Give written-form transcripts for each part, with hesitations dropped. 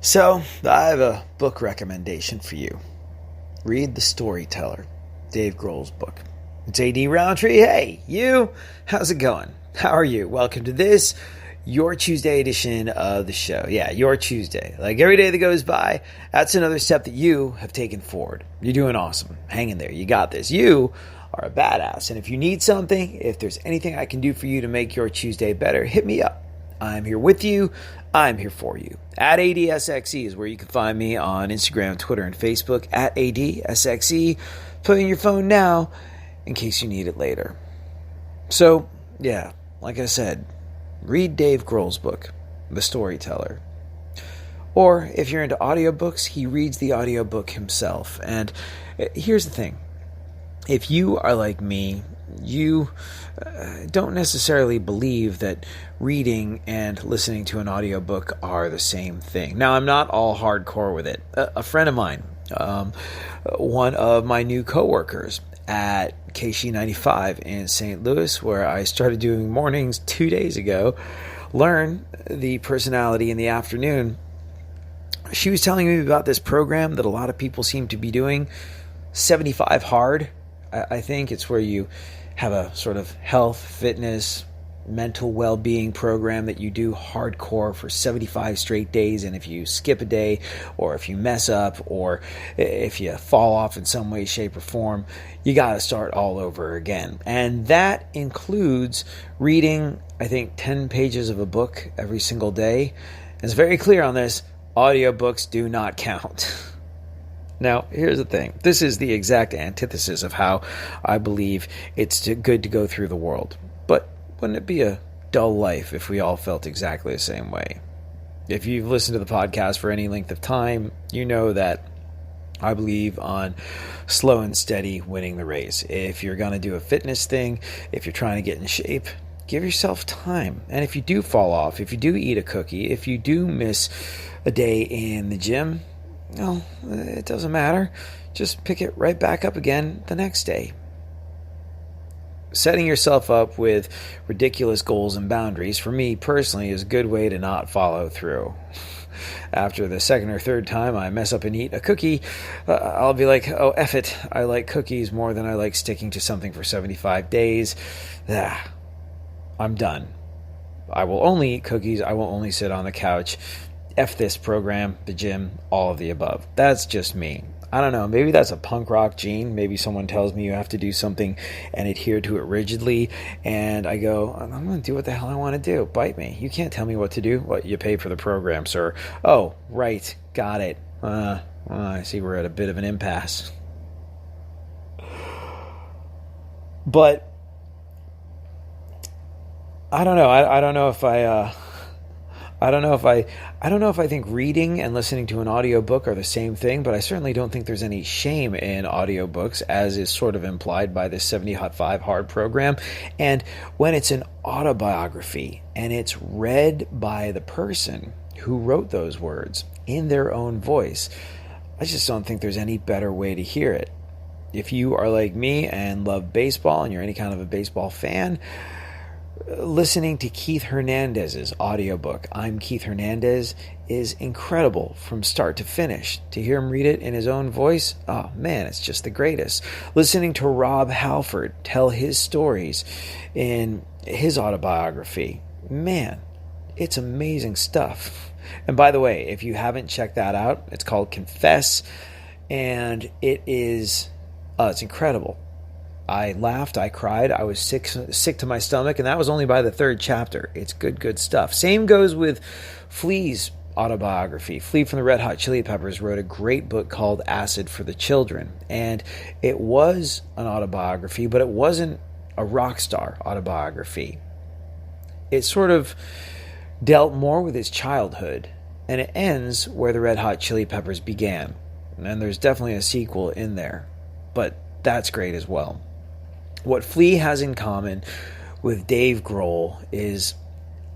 So, I have a book recommendation for you. Read The Storyteller, Dave Grohl's book. It's A.D. Roundtree. Hey, you! How's it going? How are you? Welcome to this, your Tuesday edition of the show. Yeah, your Tuesday. Like every day that goes by, that's another step that you have taken forward. You're doing awesome. Hang in there. You got this. You are a badass. And if you need something, if there's anything I can do for you to make your Tuesday better, hit me up. I'm here with you. I'm here for you. At ADSXE is where you can find me on Instagram, Twitter, and Facebook. At ADSXE. Put in your phone now in case you need it later. So, yeah, like I said, read Dave Grohl's book, The Storyteller. Or if you're into audiobooks, he reads the audiobook himself. And here's the thing. If you are like me, you don't necessarily believe that reading and listening to an audiobook are the same thing. Now, I'm not all hardcore with it. A friend of mine, one of my new coworkers at KC95 in St. Louis, where I started doing mornings 2 days ago, learn the personality in the afternoon. She was telling me about this program that a lot of people seem to be doing, 75 Hard. I think it's where you have a sort of health, fitness, mental well-being program that you do hardcore for 75 straight days. And if you skip a day, or if you mess up, or if you fall off in some way, shape, or form, you got to start all over again. And that includes reading, I think, 10 pages of a book every single day. And it's very clear on this, audiobooks do not count. Now, here's the thing. This is the exact antithesis of how I believe it's good to go through the world. But wouldn't it be a dull life if we all felt exactly the same way? If you've listened to the podcast for any length of time, you know that I believe on slow and steady winning the race. If you're going to do a fitness thing, if you're trying to get in shape, give yourself time. And if you do fall off, if you do eat a cookie, if you do miss a day in the gym, no, it doesn't matter. Just pick it right back up again the next day. Setting yourself up with ridiculous goals and boundaries, for me personally, is a good way to not follow through. After the second or third time I mess up and eat a cookie, I'll be like, oh, F it. I like cookies more than I like sticking to something for 75 days. I'm done. I will only eat cookies. I will only sit on the couch. F this program, the gym, all of the above. That's just me. I don't know. Maybe that's a punk rock gene. Maybe someone tells me you have to do something and adhere to it rigidly. And I go, I'm going to do what the hell I want to do. Bite me. You can't tell me what to do. What, you pay for the program, sir. Oh, right. Got it. I see we're at a bit of an impasse. But I don't know. I don't know if I don't know if I think reading and listening to an audiobook are the same thing, but I certainly don't think there's any shame in audiobooks, as is sort of implied by this 75 Hard program. And when it's an autobiography and it's read by the person who wrote those words in their own voice, I just don't think there's any better way to hear it. If you are like me and love baseball and you're any kind of a baseball fan, listening to Keith Hernandez's audiobook, I'm Keith Hernandez, is incredible from start to finish. To hear him read it in his own voice, oh man, it's just the greatest. Listening to Rob Halford tell his stories in his autobiography, man, it's amazing stuff. And by the way, if you haven't checked that out, it's called Confess, and it's incredible. I laughed, I cried, I was sick to my stomach, and that was only by the third chapter. It's good stuff. Same goes with Flea's autobiography. Flea from the Red Hot Chili Peppers wrote a great book called Acid for the Children, and it was an autobiography, but it wasn't a rock star autobiography. It sort of dealt more with his childhood, and it ends where the Red Hot Chili Peppers began. And there's definitely a sequel in there, but that's great as well. What Flea has in common with Dave Grohl is,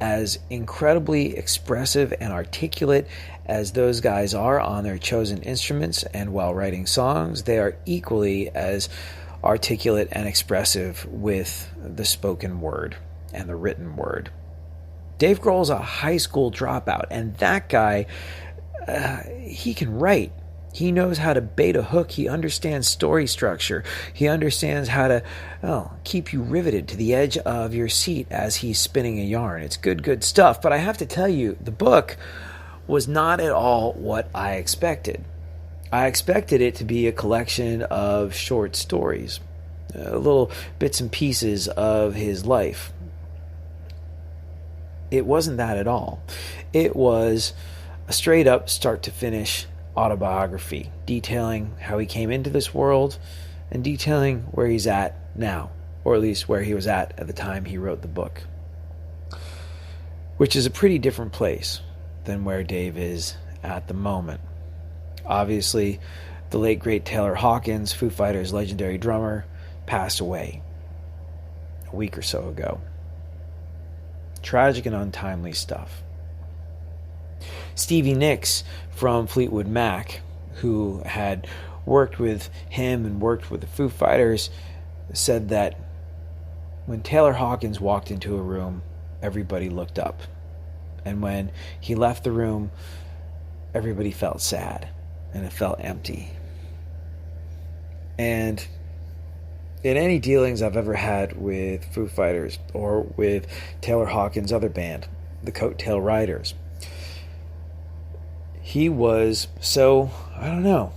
as incredibly expressive and articulate as those guys are on their chosen instruments and while writing songs, they are equally as articulate and expressive with the spoken word and the written word. Dave Grohl's a high school dropout, and that guy, he can write. He knows how to bait a hook. He understands story structure. He understands how to keep you riveted to the edge of your seat as he's spinning a yarn. It's good stuff. But I have to tell you, the book was not at all what I expected. I expected it to be a collection of short stories, little bits and pieces of his life. It wasn't that at all. It was a straight up start to finish autobiography, detailing how he came into this world and detailing where he's at now, or at least where he was at the time he wrote the book, which is a pretty different place than where Dave is at the moment. Obviously, the late great Taylor Hawkins, Foo Fighters' legendary drummer, passed away a week or so ago. Tragic and untimely stuff. Stevie Nicks from Fleetwood Mac, who had worked with him and worked with the Foo Fighters, said that when Taylor Hawkins walked into a room, everybody looked up. And when he left the room, everybody felt sad and it felt empty. And in any dealings I've ever had with Foo Fighters or with Taylor Hawkins' other band, the Coattail Riders, he was so, I don't know,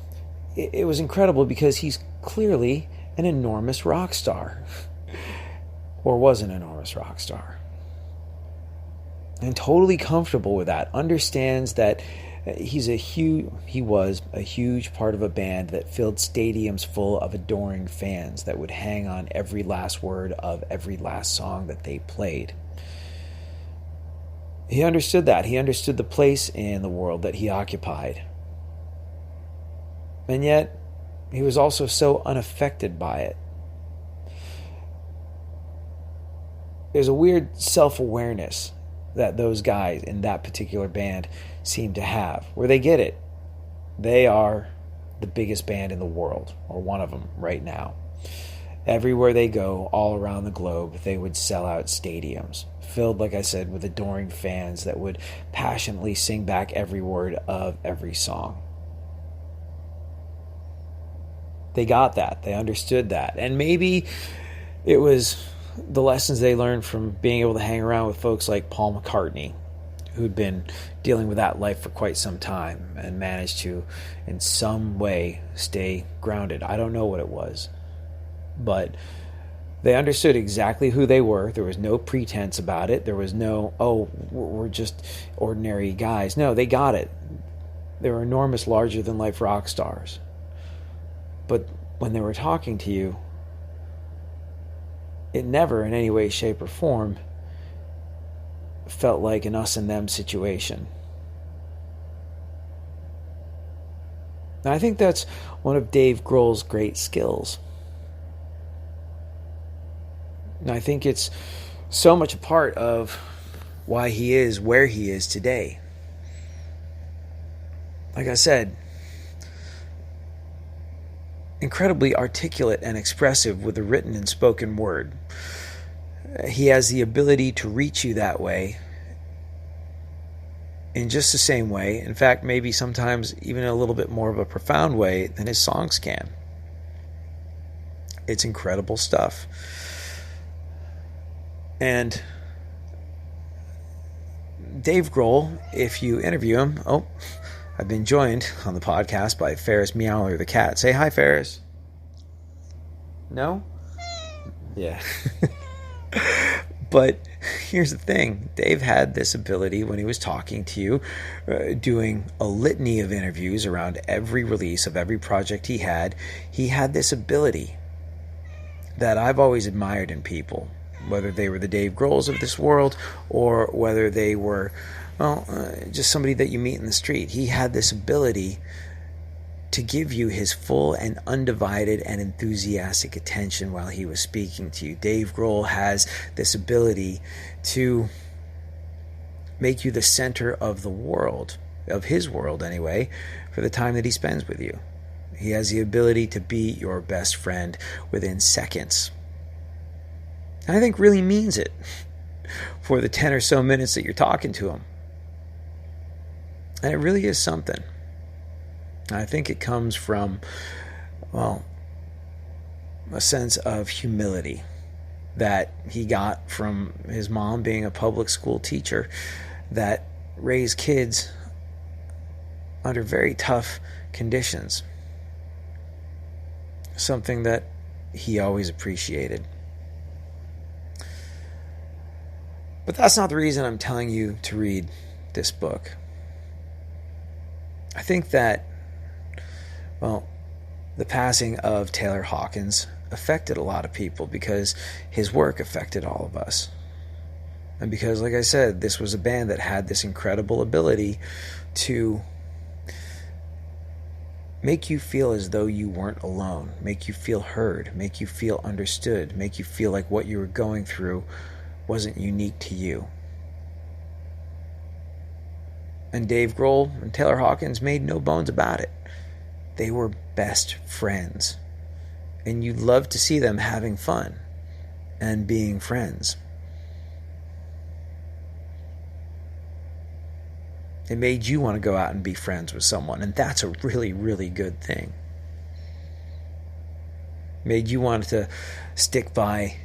it was incredible because he's clearly an enormous rock star, or was an enormous rock star, and totally comfortable with that, understands that he was a huge part of a band that filled stadiums full of adoring fans that would hang on every last word of every last song that they played. He understood that. He understood the place in the world that he occupied. And yet, he was also so unaffected by it. There's a weird self-awareness that those guys in that particular band seem to have, where they get it. They are the biggest band in the world, or one of them right now. Everywhere they go, all around the globe, they would sell out stadiums, filled, like I said, with adoring fans that would passionately sing back every word of every song. They got that. They understood that. And maybe it was the lessons they learned from being able to hang around with folks like Paul McCartney, who'd been dealing with that life for quite some time and managed to, in some way, stay grounded. I don't know what it was. But they understood exactly who they were. There was no pretense about it. There was no, we're just ordinary guys. No, they got it. They were enormous, larger-than-life rock stars. But when they were talking to you, it never, in any way, shape, or form, felt like an us and them situation. And I think that's one of Dave Grohl's great skills. And I think it's so much a part of why he is where he is today. Like I said, incredibly articulate and expressive with the written and spoken word. He has the ability to reach you that way in just the same way, in fact, maybe sometimes even a little bit more of a profound way than his songs can. It's incredible stuff. And Dave Grohl, if you interview him, I've been joined on the podcast by Ferris Meowler the cat. Say hi, Ferris. No? Yeah. But here's the thing. Dave had this ability when he was talking to you, doing a litany of interviews around every release of every project he had. He had this ability that I've always admired in people, whether they were the Dave Grohls of this world or whether they were, just somebody that you meet in the street. He had this ability to give you his full and undivided and enthusiastic attention while he was speaking to you. Dave Grohl has this ability to make you the center of the world, of his world anyway, for the time that he spends with you. He has the ability to be your best friend within seconds. And I think really means it for the 10 or so minutes that you're talking to him. And it really is something. I think it comes from, well, a sense of humility that he got from his mom being a public school teacher that raised kids under very tough conditions. Something that he always appreciated. But that's not the reason I'm telling you to read this book. I think that, well, the passing of Taylor Hawkins affected a lot of people because his work affected all of us. And because, like I said, this was a band that had this incredible ability to make you feel as though you weren't alone, make you feel heard, make you feel understood, make you feel like what you were going through wasn't unique to you. And Dave Grohl and Taylor Hawkins made no bones about it. They were best friends. And you'd love to see them having fun and being friends. It made you want to go out and be friends with someone, and that's a really, really good thing. Made you want to stick by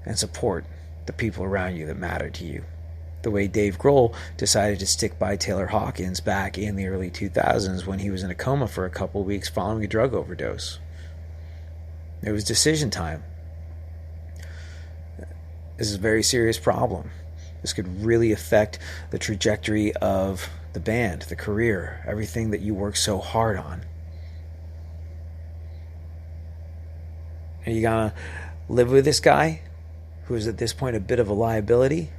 and support the people around you that matter to you. The way Dave Grohl decided to stick by Taylor Hawkins back in the early 2000s when he was in a coma for a couple of weeks following a drug overdose. It was decision time. This is a very serious problem. This could really affect the trajectory of the band, the career, everything that you worked so hard on. Are you gonna live with this guy who is at this point a bit of a liability?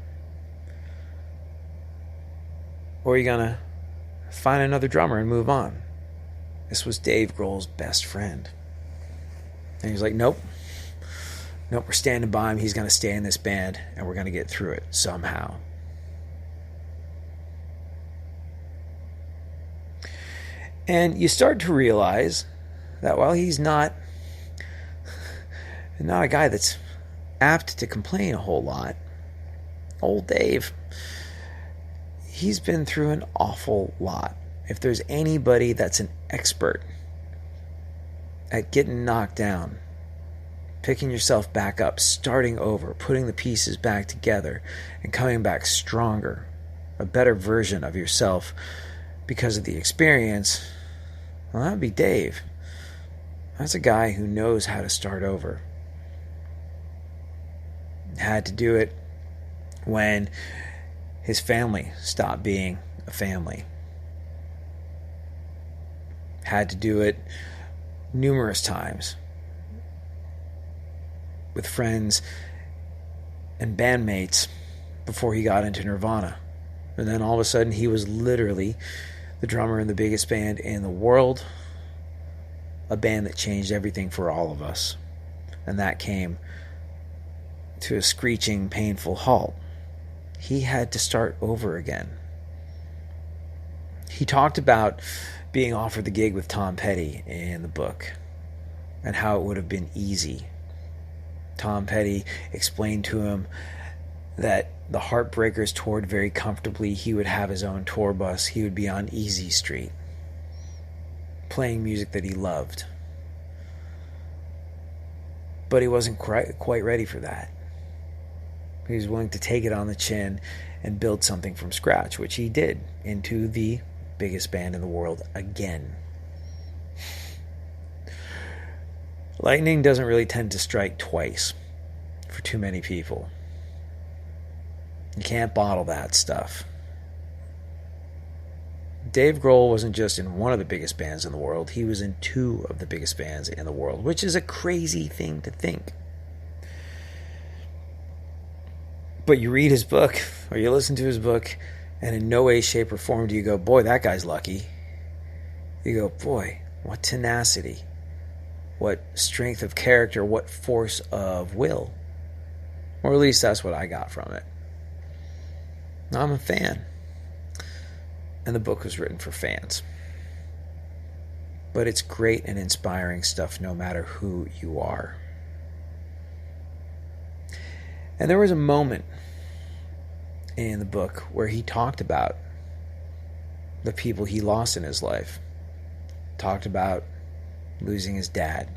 Or are you going to find another drummer and move on? This was Dave Grohl's best friend. And he's like, nope, we're standing by him. He's going to stay in this band, and we're going to get through it somehow. And you start to realize that while he's not a guy that's apt to complain a whole lot, old Dave, he's been through an awful lot. If there's anybody that's an expert at getting knocked down, picking yourself back up, starting over, putting the pieces back together, and coming back stronger, a better version of yourself because of the experience, well, that would be Dave. That's a guy who knows how to start over. Had to do it when his family stopped being a family. Had to do it numerous times with friends and bandmates before he got into Nirvana. And then all of a sudden he was literally the drummer in the biggest band in the world, a band that changed everything for all of us. And that came to a screeching, painful halt. He had to start over again. He talked about being offered the gig with Tom Petty in the book and how it would have been easy. Tom Petty explained to him that the Heartbreakers toured very comfortably. He would have his own tour bus. He would be on Easy Street, playing music that he loved. But he wasn't quite ready for that. He was willing to take it on the chin and build something from scratch, which he did, into the biggest band in the world again. Lightning doesn't really tend to strike twice for too many people. You can't bottle that stuff. Dave Grohl wasn't just in one of the biggest bands in the world, he was in two of the biggest bands in the world, which is a crazy thing to think. But you read his book, or you listen to his book, and in no way, shape, or form do you go, boy, that guy's lucky. You go, boy, what tenacity, what strength of character, what force of will. Or at least that's what I got from it. I'm a fan. And the book was written for fans. But it's great and inspiring stuff no matter who you are. And there was a moment in the book where he talked about the people he lost in his life. Talked about losing his dad,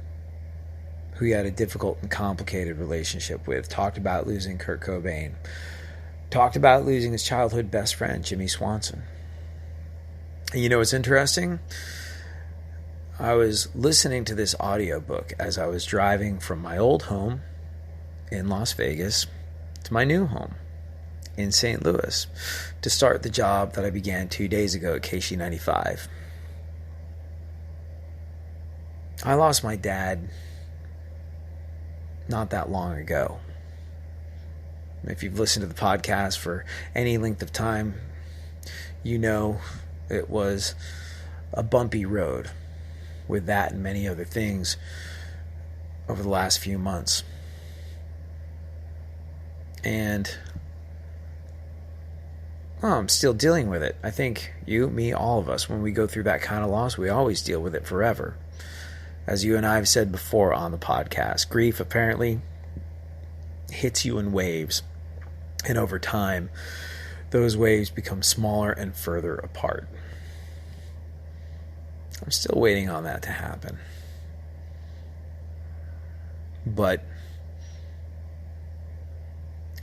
who he had a difficult and complicated relationship with. Talked about losing Kurt Cobain. Talked about losing his childhood best friend, Jimmy Swanson. And you know what's interesting? I was listening to this audiobook as I was driving from my old home in Las Vegas to my new home in St. Louis to start the job that I began 2 days ago at KC95. I lost my dad not that long ago. If you've listened to the podcast for any length of time, you know it was a bumpy road with that and many other things over the last few months. And I'm still dealing with it. I think you, me, all of us, when we go through that kind of loss, we always deal with it forever. As you and I have said before on the podcast, grief apparently hits you in waves. And over time, those waves become smaller and further apart. I'm still waiting on that to happen. But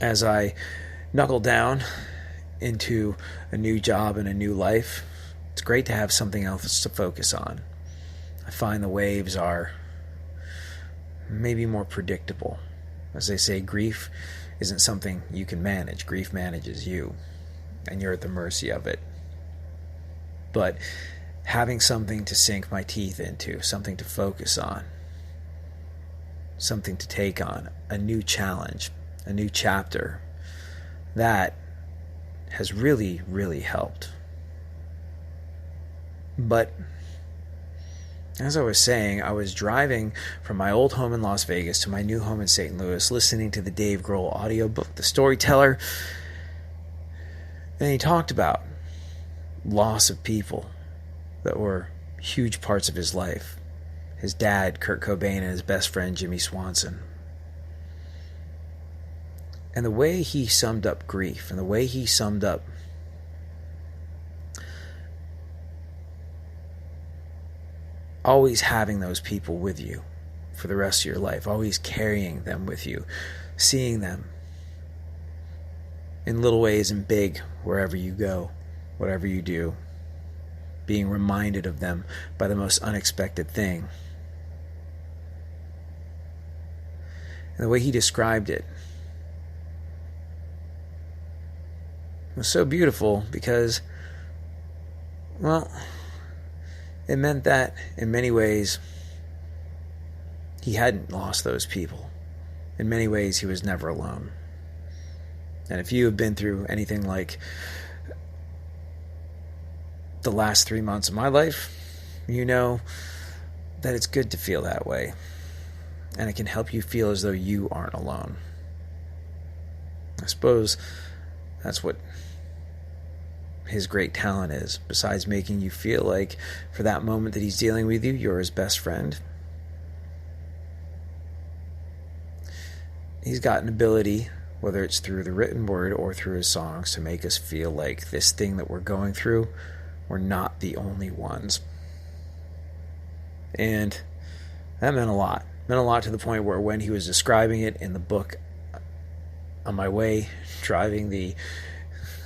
as I knuckle down into a new job and a new life, it's great to have something else to focus on. I find the waves are maybe more predictable. As they say, grief isn't something you can manage. Grief manages you, and you're at the mercy of it. But having something to sink my teeth into, something to focus on, something to take on, a new challenge, a new chapter, that has really, really helped. But as I was saying, I was driving from my old home in Las Vegas to my new home in St. Louis, listening to the Dave Grohl audiobook, The Storyteller. And he talked about loss of people that were huge parts of his life. His dad, Kurt Cobain, and his best friend, Jimmy Swanson. And the way he summed up grief, and the way he summed up always having those people with you for the rest of your life, always carrying them with you, seeing them in little ways and big wherever you go, whatever you do, being reminded of them by the most unexpected thing. And the way he described it was so beautiful because, well, it meant that in many ways he hadn't lost those people. In many ways he was never alone. And if you have been through anything like the last 3 months of my life, you know that it's good to feel that way. And it can help you feel as though you aren't alone. I suppose that's what his great talent is, besides making you feel like for that moment that he's dealing with you, you're his best friend. He's got an ability, whether it's through the written word or through his songs, to make us feel like this thing that we're going through, we're not the only ones. And that meant a lot. It meant a lot to the point where when he was describing it in the book, on my way driving the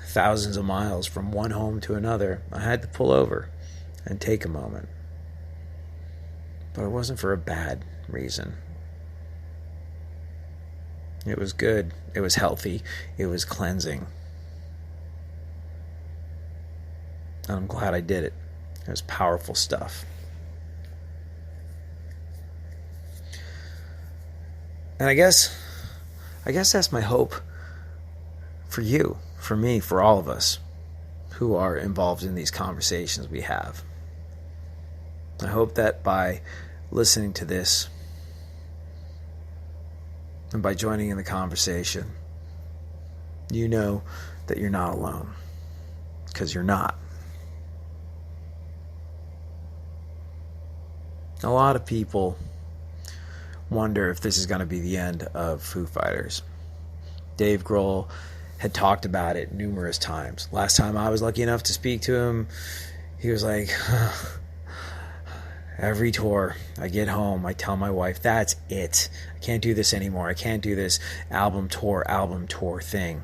thousands of miles from one home to another, I had to pull over and take a moment. But it wasn't for a bad reason. It was good. It was healthy. It was cleansing. And I'm glad I did it. It was powerful stuff. And I guess that's my hope for you, for me, for all of us who are involved in these conversations we have. I hope that by listening to this and by joining in the conversation, you know that you're not alone, because you're not. A lot of people wonder if this is going to be the end of Foo Fighters. Dave Grohl had talked about it numerous times. Last time I was lucky enough to speak to him, he was like, every tour I get home, I tell my wife, that's it. I can't do this anymore. I can't do this album tour thing.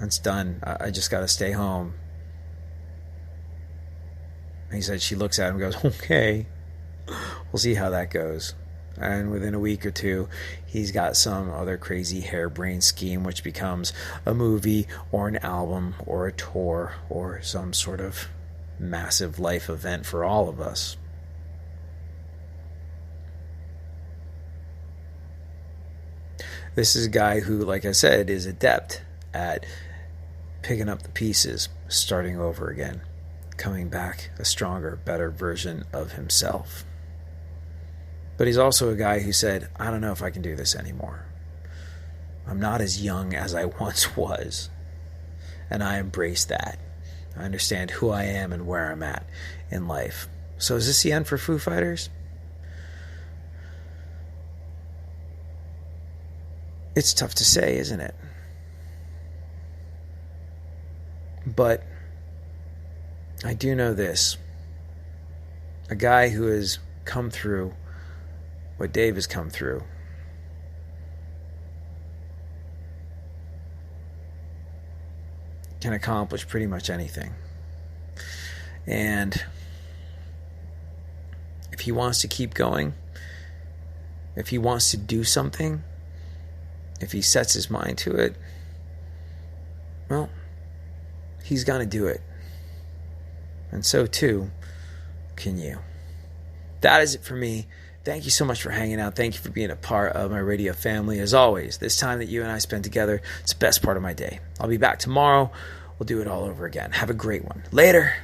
It's done. I just got to stay home. And he said, she looks at him and goes, okay, we'll see how that goes. And within a week or two, he's got some other crazy harebrained scheme which becomes a movie or an album or a tour or some sort of massive life event for all of us. This is a guy who, like I said, is adept at picking up the pieces, starting over again, coming back a stronger, better version of himself. But he's also a guy who said, I don't know if I can do this anymore. I'm not as young as I once was. And I embrace that. I understand who I am and where I'm at in life. So is this the end for Foo Fighters? It's tough to say, isn't it? But I do know this. A guy who has come through what Dave has come through can accomplish pretty much anything. And if he wants to keep going, if he wants to do something, if he sets his mind to it, well, he's going to do it. And so too can you. That is it for me. Thank you so much for hanging out. Thank you for being a part of my radio family. As always, this time that you and I spend together, it's the best part of my day. I'll be back tomorrow. We'll do it all over again. Have a great one. Later.